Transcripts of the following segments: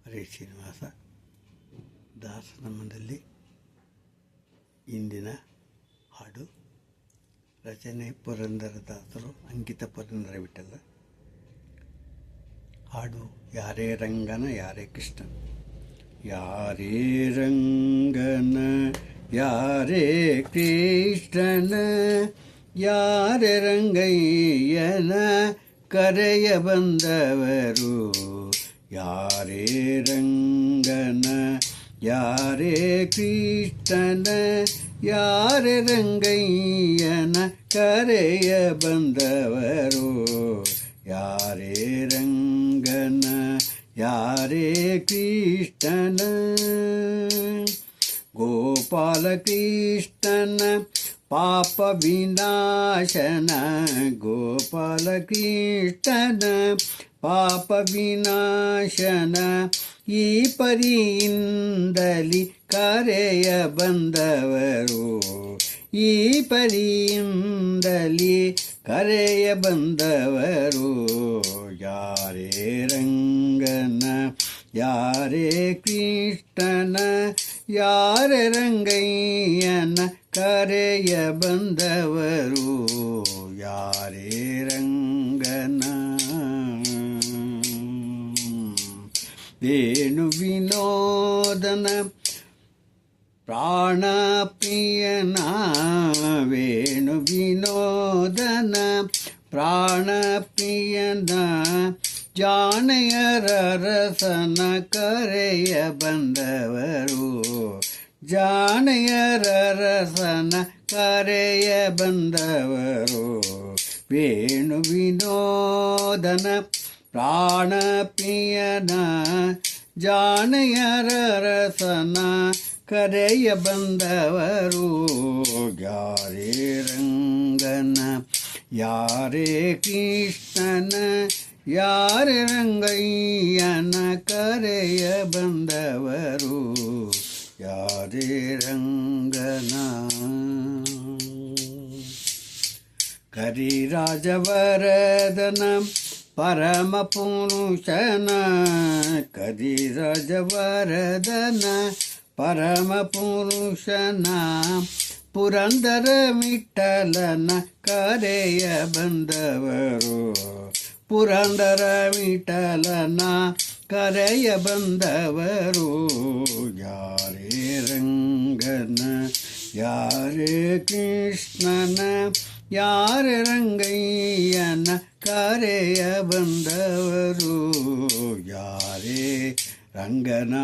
ಹರೇ ಶ್ರೀನಿವಾಸ. ದಾಸನಾಮದಲ್ಲಿ ಇಂದಿನ ಹಾಡು ರಚನೆ ಪುರಂದರದಾಸರು, ಅಂಕಿತ ಪುರಂದರ ವಿಠಲ. ಹಾಡು ಯಾರೇ ರಂಗನ ಯಾರೇ ಕೃಷ್ಣನ. ಯಾರೇ ರಂಗನ ಯಾರೇ ಕೃಷ್ಣನ, ಯಾರೇ ರಂಗಯ್ಯನ ಕರೆಯ ಬಂದವರು. ಯಾರೇ ರಂಗನ ಯಾರೇ ಕೃಷ್ಣನ, ಯಾರೇ ರಂಗಯ್ಯನ ಕರೆಯ ಬಂದವರು. ಯಾರೇ ರಂಗನ ಯಾರೇ ಕೃಷ್ಣನ, ಗೋಪಾಲ ಕೃಷ್ಣನ ಪಾಪ ವಿನಾಶನ. ಗೋಪಾಲ ಕೃಷ್ಣನ ಪಾಪ ವಿನಾಶನ, ಈ ಪರಿಯಿಂದಲಿ ಕರೆಯ ಬಂದವರು. ಈ ಪರಿಯಿಂದಲಿ ಕರೆಯ ಬಂದವರು. ಯಾರೇ ರಂಗನ ಯಾರೇ ಕೃಷ್ಣನ, ಯಾರೇ ರಂಗಯ್ಯನ ಕರೆಯ ಬಂದವರು. ಯಾರೇ ರಂಗನ ವೇಣು ವಿನೋದನ ಪ್ರಾಣ ಪ್ರಿಯನ. ವೇಣು ವಿನೋದನ ಪ್ರಾಣ ಪ್ರಿಯನ, ಜಾಣೆಯರ ರಸನ ಕರೆಯ ಬಂದವರು. ಜಾಣೆಯರ ರಸನ ಕರೆಯ ಬಂದವರು. ವೇಣು ವಿನೋದನ ಪ್ರಾಣ ಪ್ರಿಯನ, ಜಾಣೆಯರ ರಸನ ಕರೆಯ ಬಂದವರು. ಯಾರೇ ರಂಗನ ಯಾರೇ ಕೃಷ್ಣನ, ಯಾರೇ ರಂಗಯ್ಯನ ಕರೆಯ ಬಂದವರು. ಯಾರೇ ರಂಗನ ಕರಿರಾಜವರದನ ಪರಮ ಪುರುಷನ. ಕರಿರಾಜವರದನ ಪರಮ ಪುರುಷನ, ಪುರಂದರ ವಿಠಲನ ಕರೆಯ ಬಂದವರು. ಪುರಂದರ ವಿಠಲನ ಕರೆಯ ಬಂದವರು. ಯಾರೇ ರಂಗನ ಯಾರೇ ಕೃಷ್ಣನ, ಯಾರೇ ರಂಗಯ್ಯನ ಕರೆಯ ಬಂದವರು. ಯಾರೇ ರಂಗನ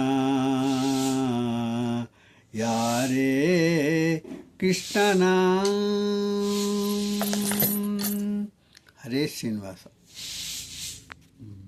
ಯಾರೇ ಕೃಷ್ಣನ. ಹರೇ ಶ್ರೀನಿವಾಸ.